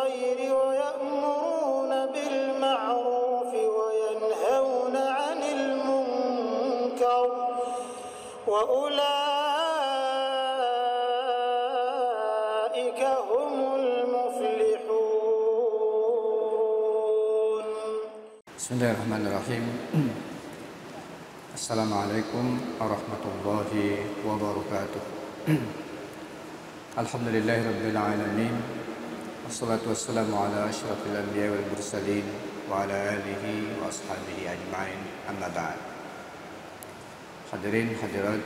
الخير ويأمرون بالمعروف وينهون عن المنكر وأولئك هم المفلحون. Bismillahirrahmanirrahim. Assalamualaikum warahmatullahi wabarakatuh. Alhamdulillahirabbil alamin. Wassalatu wassalamu ala asyrafil anbiya'i wal mursalin wa ala alihi wa ashabihi ajma'in. Amma ba'd. Hadirin hadirat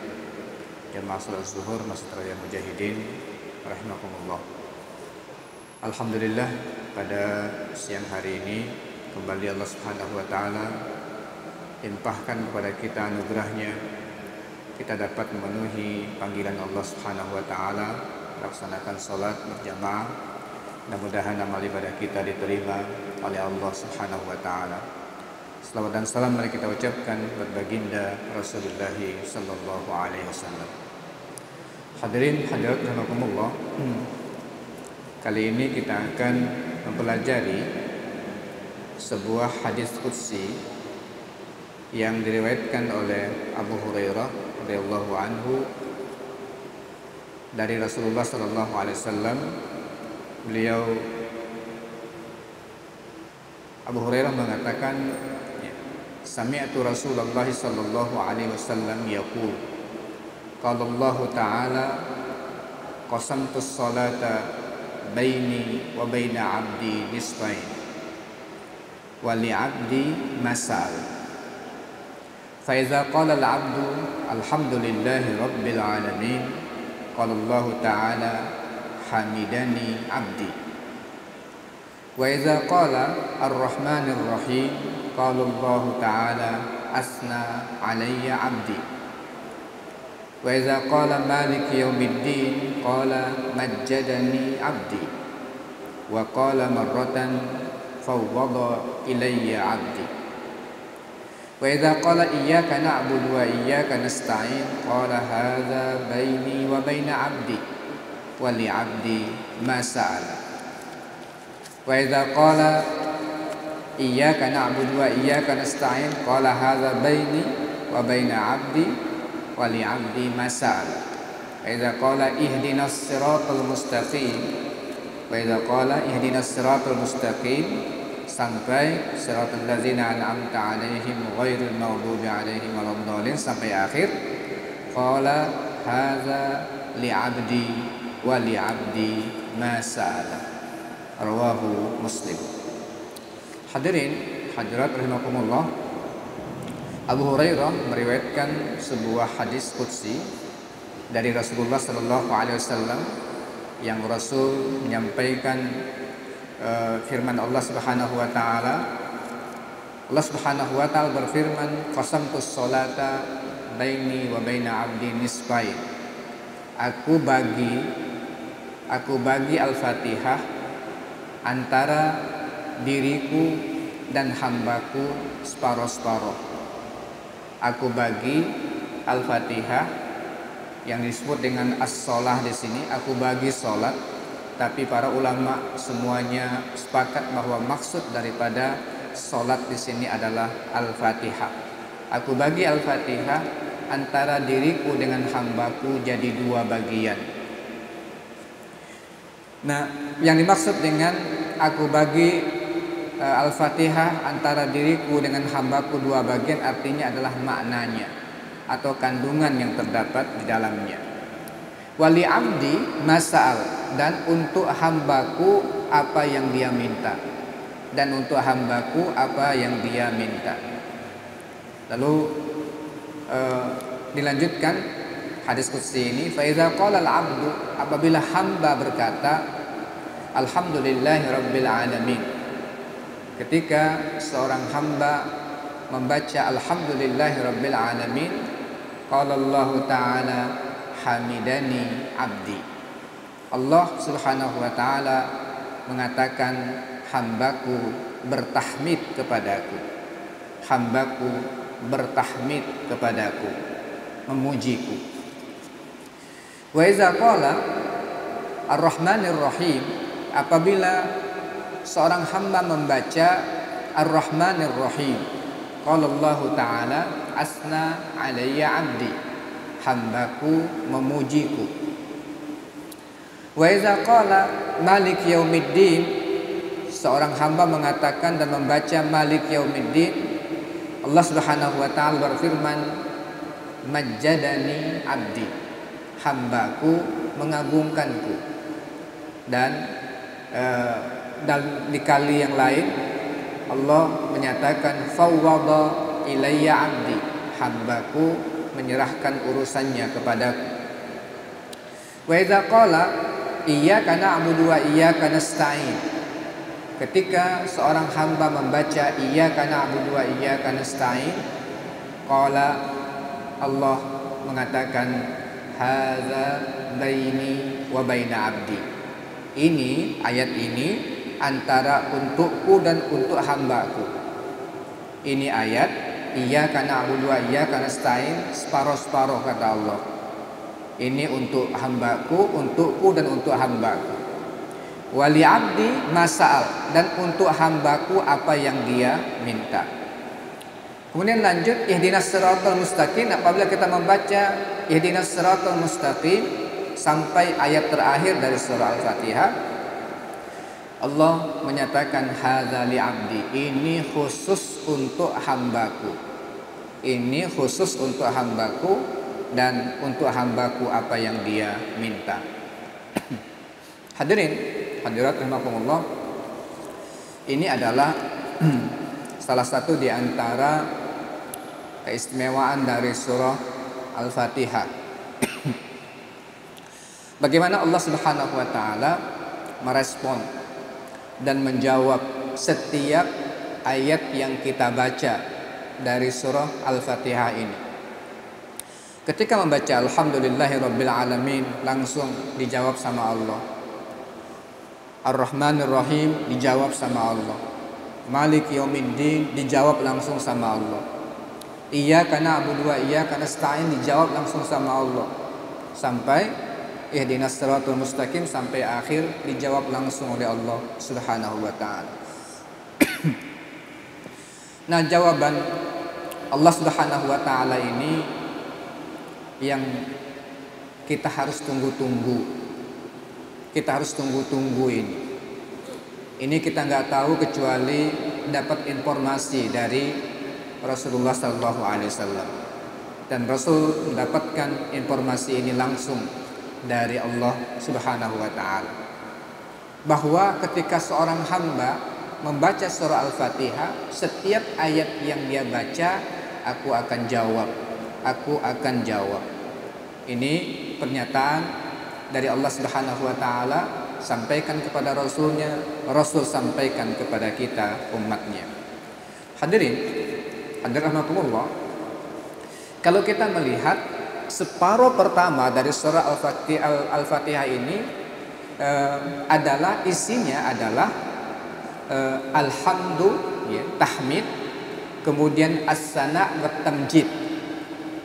jamaah salat zuhur Masjid Raya Mujahidin rahimakumullah. Alhamdulillah, pada siang hari ini kembali Allah Subhanahu wa taala limpahkan kepada kita anugerahnya, kita dapat memenuhi panggilan Allah Subhanahu wa taala, melaksanakan salat berjamaah. Mudah-mudahan amal ibadah kita diterima oleh Allah Subhanahu wa taala. Selawat dan salam mari kita ucapkan buat baginda Rasulullah sallallahu alaihi wasallam. Hadirin hadirat rahimakumullah. Kali ini kita akan mempelajari sebuah hadis qudsi yang diriwayatkan oleh Abu Hurairah radhiyallahu anhu dari Rasulullah sallallahu alaihi wasallam. Beliau Abu Hurairah mengatakan, sami'tu Rasulullah sallallahu alaihi wasallam yaqul, qala Allah ta'ala, qasamtu as-salata baini wa baina 'abdi nisfain wa li 'abdi masal. فإذا قال العبد الحمد لله رب العالمين قال الله تعالى حمدني عبدي. وإذا قال الرحمن الرحيم قال الله تعالى أثنى علي عبدي. وإذا قال مالك يوم الدين قال مجدني عبدي. وقال مرة فوض إلي عبدي. وإذا قال إياك نعبد وإياك نستعين قال هذا بيني وبين عبدي ولعبدي ما سأل. وإذا قال إياك نعبد وإياك نستعين قال هذا بيني وبين عبدي ولعبدي ما سأل. وإذا قال اهدنا الصراط المستقيم وإذا قال اهدنا الصراط المستقيم sampai siratal ladzina an'amta 'alaihim ghairil maghdubi 'alaihim waladdallin sampai akhir. Qala hadza li'abdi wa li'abdi ma sa'ala. Rawahu Muslim. Hadirin hadirat rahimakumullah, Abu Hurairah meriwayatkan sebuah hadis qudsi dari Rasulullah sallallahu alaihi wasallam yang Rasul menyampaikan firman Allah Subhanahu wa taala. Allah Subhanahu wa taala berfirman, qasamtus sholata baini wa baina 'abdi nisfain. Aku bagi Al-Fatihah antara diriku dan hambaku separuh-separuh. Aku bagi Al-Fatihah yang disebut dengan as-shalah di sini, aku bagi salat. Tapi para ulama semuanya sepakat bahwa maksud daripada salat di sini adalah Al-Fatihah. Aku bagi Al-Fatihah antara diriku dengan hambaku jadi dua bagian. Nah, yang dimaksud dengan aku bagi Al-Fatihah antara diriku dengan hambaku dua bagian artinya adalah maknanya atau kandungan yang terdapat di dalamnya. Wali abdi masal, dan untuk hambaku apa yang dia minta, dan untuk hambaku apa yang dia minta. Lalu dilanjutkan hadis qudsi ini, fa iza qala al-'abdu, apabila hamba berkata alhamdulillahi rabbil alamin, ketika seorang hamba membaca alhamdulillahi rabbil alamin, qala Allah ta'ala hamidani abdi. Allah Subhanahu wa taala mengatakan hambaku bertahmid kepadaku. Hambaku bertahmid kepadaku, memujiku. Wa iza qala Ar-Rahmanir Rahim, apabila seorang hamba membaca Ar-Rahmanir Rahim. Qala Allah Ta'ala, asna alayya abdi, hambaku memujiku. Wa iza qala Malik Yaumiddin, seorang hamba mengatakan dan membaca Malik Yaumiddin, Allah Subhanahu wa taala berfirman, majjadani abdi, hambaku mengagungkanku. Dan di kali yang lain Allah menyatakan fawwada ilayya abdi, hambaku menyerahkan urusannya kepadaku. Wa idza qala iyyaka na'budu wa iyyaka nasta'in, ketika seorang hamba membaca iyyaka na'budu wa iyyaka nasta'in, qala, Allah mengatakan hadza baini wa baina abdi, ini ayat ini antara untukku dan untuk hambaku. Ini ayat iyyaka na'budu wa iyyaka nasta'in, separuh-separuh kata Allah. Ini untuk hambaku, untukku dan untuk hambaku. Wali abdi masa'al, dan untuk hambaku apa yang dia minta. Kemudian lanjut ihdinas siratal mustaqim. Apabila kita membaca ihdinas siratal mustaqim sampai ayat terakhir dari surah Al-Fatihah, Allah menyatakan hadza li abdi, ini khusus untuk hambaku. Ini khusus untuk hambaku dan untuk hambaku apa yang dia minta. Hadirin hadirat rahimakumullah, ini adalah salah satu di antara keistimewaan dari surah Al-Fatihah. Bagaimana Allah Subhanahu wa taala merespon dan menjawab setiap ayat yang kita baca dari surah Al-Fatihah ini. Ketika membaca alhamdulillahirabbil alamin, langsung dijawab sama Allah. Ar-Rahmanir Rahim dijawab sama Allah. Malik Yaumiddin dijawab langsung sama Allah. Iyyaka na'budu wa iyyaka nasta'in dijawab langsung sama Allah. Sampai ihdinas siratal mustaqim, sampai akhir dijawab langsung oleh Allah Subhanahu wa taala. Nah, jawaban Allah Subhanahu wa taala ini yang kita harus tunggu-tunggu. Kita harus tunggu-tunggu ini. Ini kita nggak tahu kecuali dapat informasi dari Rasulullah SAW. Dan Rasul mendapatkan informasi ini langsung dari Allah Subhanahu wa taala. Bahwa ketika seorang hamba membaca surah Al-Fatihah, setiap ayat yang dia baca, aku akan jawab. Aku akan jawab. Ini pernyataan dari Allah Subhanahu wa taala, sampaikan kepada Rasulnya, Rasul sampaikan kepada kita umatnya. Hadirin rahimakumullah, kalau kita melihat separuh pertama dari surah Al-Fatihah ini adalah isinya adalah alhamdu, ya, tahmid, kemudian as-sana wa tamjid,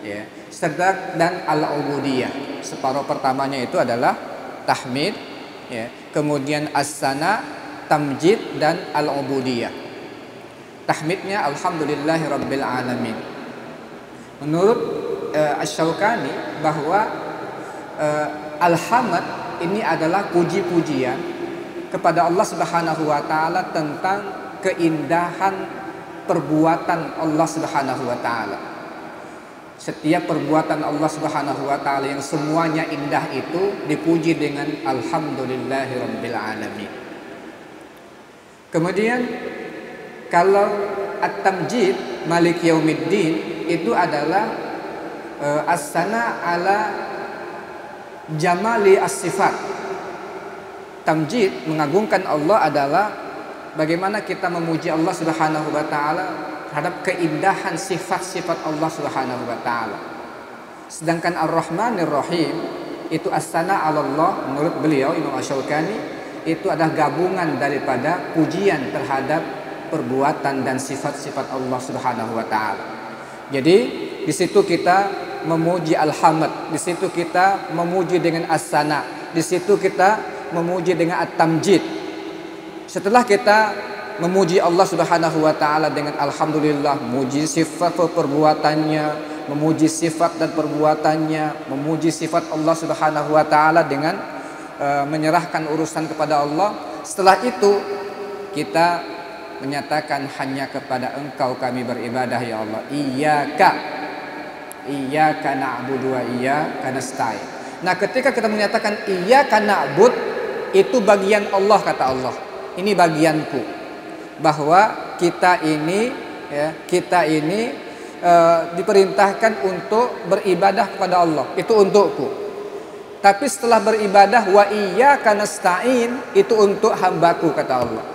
ya, serta dan al-ubudiyah. Separuh pertamanya itu adalah tahmid, ya, kemudian as-sana, tamjid dan al-ubudiyah. Tahmidnya alhamdulillahirabbil alamin. Menurut Asy-Syaukani bahwa alhamd ini adalah puji-pujian kepada Allah Subhanahu wa taala tentang keindahan perbuatan Allah Subhanahu wa taala. Setiap perbuatan Allah Subhanahu wa taala yang semuanya indah itu dipuji dengan alhamdulillahirabbil alamin. Kemudian kalau at-tamjid Malik Yaumiddin itu adalah as-sana ala jamali as-sifat. Tamjid, mengagungkan Allah, adalah bagaimana kita memuji Allah Subhanahu wa taala terhadap keindahan sifat-sifat Allah Subhanahu wa taala. Sedangkan Ar-Rahmanir Rahim itu as-sana 'ala Allah, menurut beliau Imam Asy-Syaukani, itu adalah gabungan daripada pujian terhadap perbuatan dan sifat-sifat Allah Subhanahu wa taala. Jadi di situ kita memuji alhamd, di situ kita memuji dengan as-sana, di situ kita memuji dengan at-tamjid. Setelah kita memuji Allah Subhanahu wa taala dengan alhamdulillah, memuji sifat perbuatannya, memuji sifat dan perbuatannya, memuji sifat Allah Subhanahu wa taala dengan menyerahkan urusan kepada Allah. Setelah itu kita menyatakan hanya kepada Engkau kami beribadah ya Allah. Iyyaka na'budu wa iyyaka nasta'in. Nah, ketika kita menyatakan iyyaka na'bud, itu bagian Allah, kata Allah. Ini bagianku. Bahwa kita ini diperintahkan untuk beribadah kepada Allah. Itu untukku. Tapi setelah beribadah wa iyyaka nasta'in, itu untuk hambaku, kata Allah.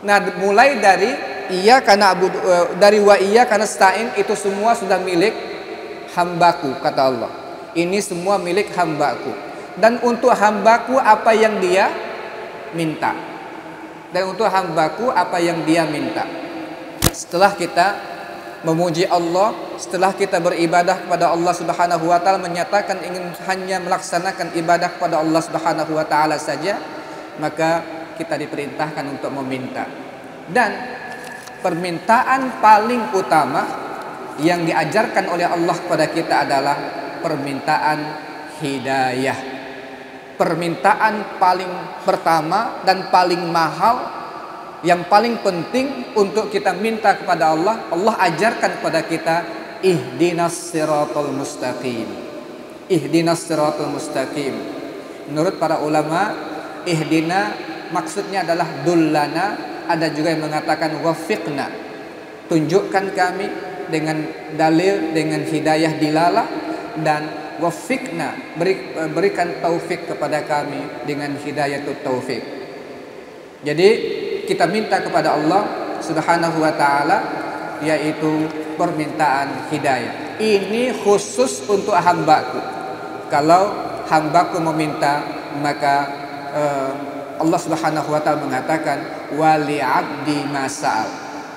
Nah, mulai dari iyyaka na'budu, dari wa iyyaka nasta'in, itu semua sudah milik hambaku, kata Allah. Ini semua milik hambaku. Dan untuk hambaku apa yang dia minta. Dan untuk hambaku apa yang dia minta. Setelah kita memuji Allah, setelah kita beribadah kepada Allah Subhanahu wa taala, menyatakan ingin hanya melaksanakan ibadah kepada Allah Subhanahu wa taala saja, maka kita diperintahkan untuk meminta. Dan permintaan paling utama yang diajarkan oleh Allah kepada kita adalah permintaan hidayah. Permintaan paling pertama dan paling mahal, yang paling penting untuk kita minta kepada Allah, Allah ajarkan kepada kita, ihdinas siratal mustaqim. Ihdinas siratal mustaqim. Menurut para ulama, ihdina maksudnya adalah dullana, ada juga yang mengatakan wafiqna. Tunjukkan kami dengan dalil, dengan hidayah dilalah, dan wafiqna, berikan taufik kepada kami dengan hidayatut taufik. Jadi kita minta kepada Allah Subhanahu wa taala yaitu permintaan hidayah. Ini khusus untuk hambaku. Kalau hambaku meminta, maka Allah Subhanahu wa taala mengatakan wali abdi masal.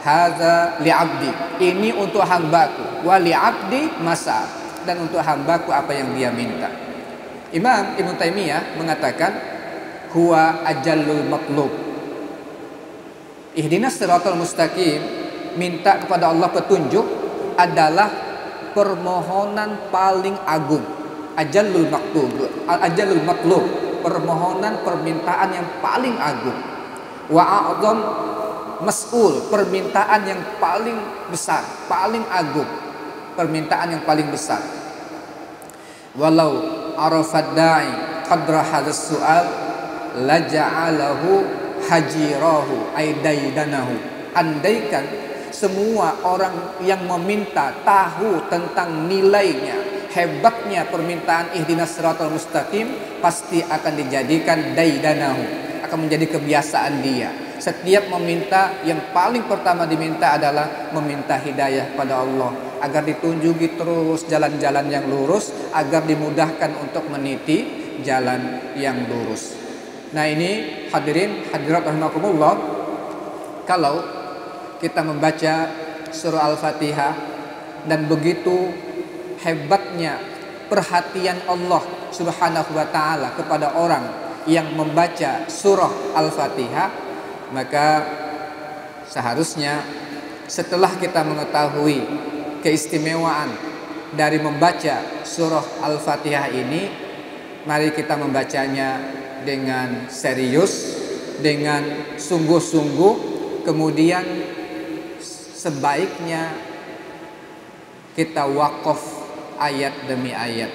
Hadza li abdi. Ini untuk hambaku. Wali abdi masal. Dan untuk hambaku apa yang dia minta. Imam Ibnu Taimiyah mengatakan huwa ajallul matlub. Ihdinas siratal mustaqim, minta kepada Allah petunjuk adalah permohonan paling agung. Ajallul matlub, permohonan permintaan yang paling agung. Wa a'zam mas'ul, permintaan yang paling besar, paling agung, permintaan yang paling besar. Walau arafad da'i qadra hadzal su'al laja'alahu hajirahu aidaidanahu. Andaikan semua orang yang meminta tahu tentang nilainya, hebatnya permintaan ihdinas siratal mustaqim, pasti akan dijadikan daidanahu, akan menjadi kebiasaan dia. Setiap meminta, yang paling pertama diminta adalah meminta hidayah pada Allah, agar ditunjuki terus jalan-jalan yang lurus, agar dimudahkan untuk meniti jalan yang lurus. Nah, ini hadirin hadirat rahimakumullah, kalau kita membaca surah Al-Fatihah dan begitu hebatnya perhatian Allah Subhanahu wa taala kepada orang yang membaca surah Al-Fatihah, maka seharusnya setelah kita mengetahui keistimewaan dari membaca surah Al-Fatihah ini, mari kita membacanya dengan serius, dengan sungguh-sungguh. Kemudian sebaiknya kita wakaf ayat demi ayat.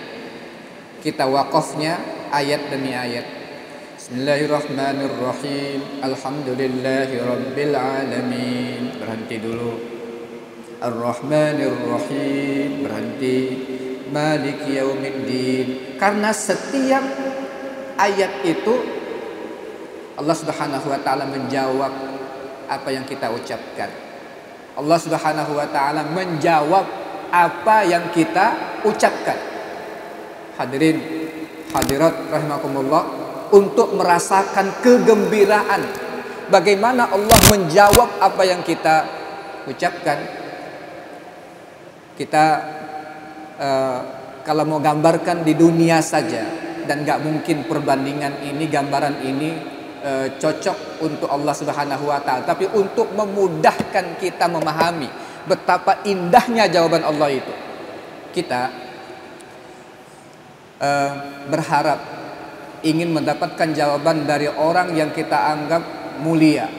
Kita wakafnya ayat demi ayat. Bismillahirrahmanirrahim. Alhamdulillahirabbil alamin. Berhenti dulu. Ar-Rahmanirrahim. Berhenti. Maliki yaumiddin. Karena setiap ayat itu Allah Subhanahu wa taala menjawab apa yang kita ucapkan. Allah Subhanahu wa taala menjawab apa yang kita ucapkan. Hadirin hadirat rahimakumullah, untuk merasakan kegembiraan bagaimana Allah menjawab apa yang kita ucapkan, kita kalau mau gambarkan di dunia saja, dan gak mungkin perbandingan ini, gambaran ini cocok untuk Allah Subhanahu wa taala, tapi untuk memudahkan kita memahami betapa indahnya jawaban Allah itu. Kita berharap ingin mendapatkan jawaban dari orang yang kita anggap mulia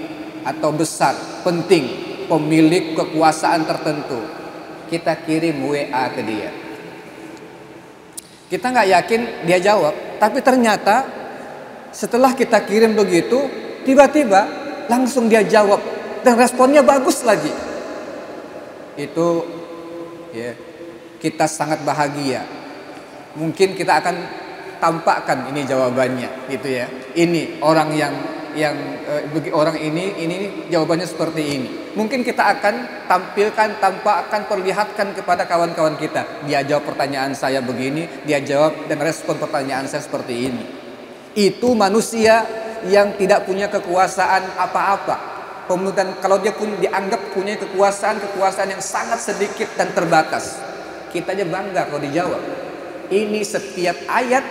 atau besar, penting, pemilik kekuasaan tertentu. Kita kirim WA ke dia. Kita nggak yakin dia jawab, tapi ternyata setelah kita kirim begitu, tiba-tiba langsung dia jawab dan responnya bagus lagi. Itu ya, kita sangat bahagia. Mungkin kita akan tampakkan ini jawabannya, gitu ya. Ini orang orang ini jawabannya seperti ini. Mungkin kita akan tampakkan, perlihatkan kepada kawan-kawan kita. Dia jawab pertanyaan saya begini, dia jawab dan respon pertanyaan saya seperti ini. Itu manusia yang tidak punya kekuasaan apa-apa. Dan kalau dia pun dianggap punya kekuasaan yang sangat sedikit dan terbatas, kita aja bangga kalau dijawab. Ini setiap ayat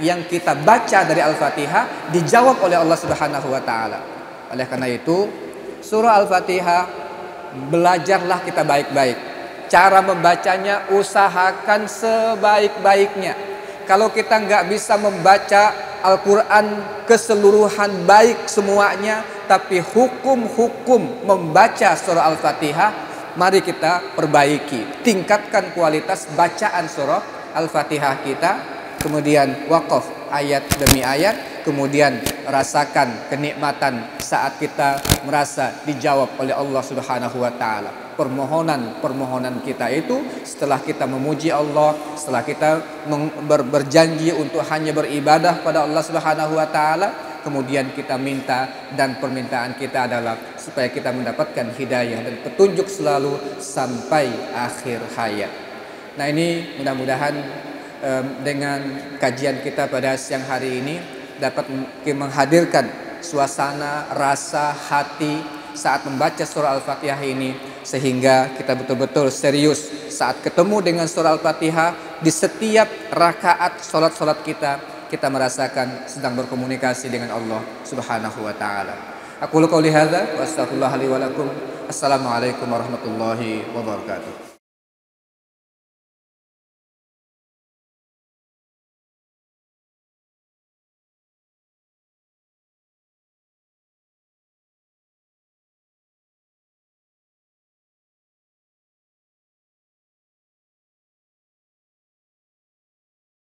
yang kita baca dari Al-Fatihah dijawab oleh Allah Subhanahu wa taala. Oleh karena itu, surah Al-Fatihah belajarlah kita baik-baik. Cara membacanya usahakan sebaik-baiknya. Kalau kita nggak bisa membaca Al-Quran keseluruhan baik semuanya, tapi hukum-hukum membaca surah Al-Fatihah, mari kita perbaiki, tingkatkan kualitas bacaan surah Al-Fatihah kita. Kemudian wakaf ayat demi ayat, kemudian rasakan kenikmatan saat kita merasa dijawab oleh Allah Subhanahu wa taala. Permohonan kita itu setelah kita memuji Allah, setelah kita berjanji untuk hanya beribadah pada Allah Subhanahu wa taala, kemudian kita minta, dan permintaan kita adalah supaya kita mendapatkan hidayah dan petunjuk selalu sampai akhir hayat. Nah, ini mudah-mudahan dengan kajian kita pada siang hari ini dapat menghadirkan suasana, rasa, hati saat membaca surah Al-Fatihah ini, sehingga kita betul-betul serius saat ketemu dengan surah Al-Fatihah. Di setiap rakaat sholat kita merasakan sedang berkomunikasi dengan Allah Subhanahu wa taala. Aku qouli hadza wa astaghfirullah li wa lakum. Assalamualaikum warahmatullahi wabarakatuh.